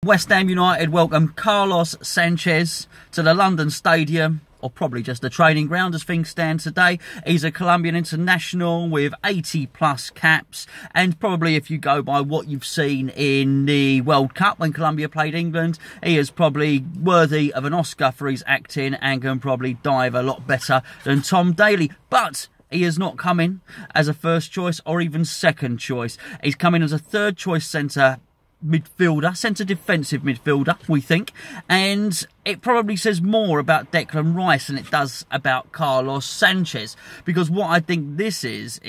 West Ham United welcome Carlos Sanchez to the London Stadium, or probably just the training ground as things stand today. He's a Colombian international with 80 plus caps, and probably if you go by what you've seen in the World Cup when Colombia played England, he is probably worthy of an Oscar for his acting and can probably dive a lot better than Tom Daley. But he is not coming as a first choice or even second choice. He's coming as a third choice centre defensive midfielder, we think, and it probably says more about Declan Rice than it does about Carlos Sanchez, because what I think this is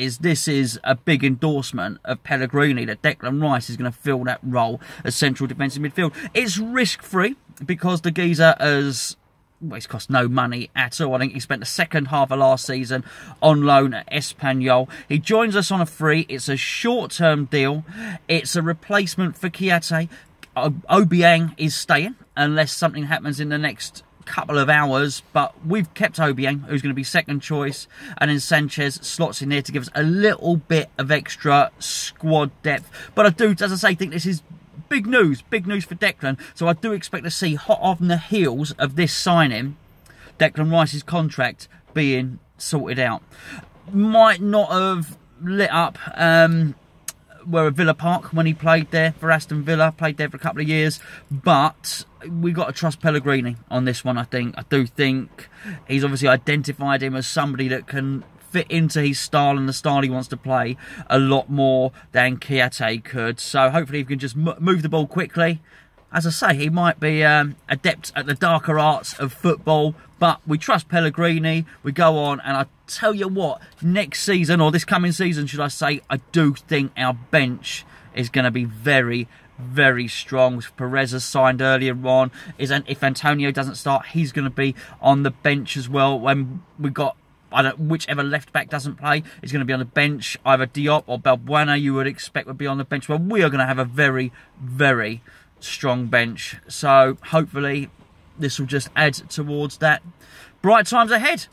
a big endorsement of Pellegrini, that Declan Rice is going to fill that role as central defensive midfield. It's risk-free because the geezer has... well, it's cost no money at all. I think he spent the second half of last season on loan at Espanyol. He joins us on a free. It's a short-term deal. It's a replacement for Kiate. Obiang is staying unless something happens in the next couple of hours, but we've kept Obiang, who's going to be second choice, and then Sanchez slots in there to give us a little bit of extra squad depth. But I do, as I say, think this is big news for Declan. So I do expect to see, hot on the heels of this signing, Declan Rice's contract being sorted out. Might not have lit up where at Villa Park when he played there for Aston Villa, played there for a couple of years, but we got to trust Pellegrini on this one. I do think he's obviously identified him as somebody that can fit into his style and the style he wants to play a lot more than Kiate could. So hopefully he can just move the ball quickly. As I say, he might be adept at the darker arts of football, but we trust Pellegrini. We go on, and I tell you what, next season, or this coming season, should I say, I do think our bench is going to be very, very strong. Perez has signed earlier on. If Antonio doesn't start, he's going to be on the bench as well. When we got, whichever left back doesn't play is going to be on the bench. Either Diop or Balbuena, you would expect, would be on the bench. Well, we are going to have a very, very strong bench. So hopefully this will just add towards that. Bright times ahead.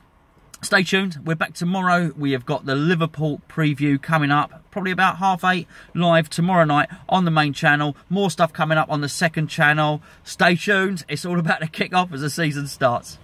Stay tuned. We're back tomorrow. We have got the Liverpool preview coming up, probably about 8:30 live tomorrow night on the main channel. More stuff coming up on the second channel. Stay tuned. It's all about the kick-off as the season starts.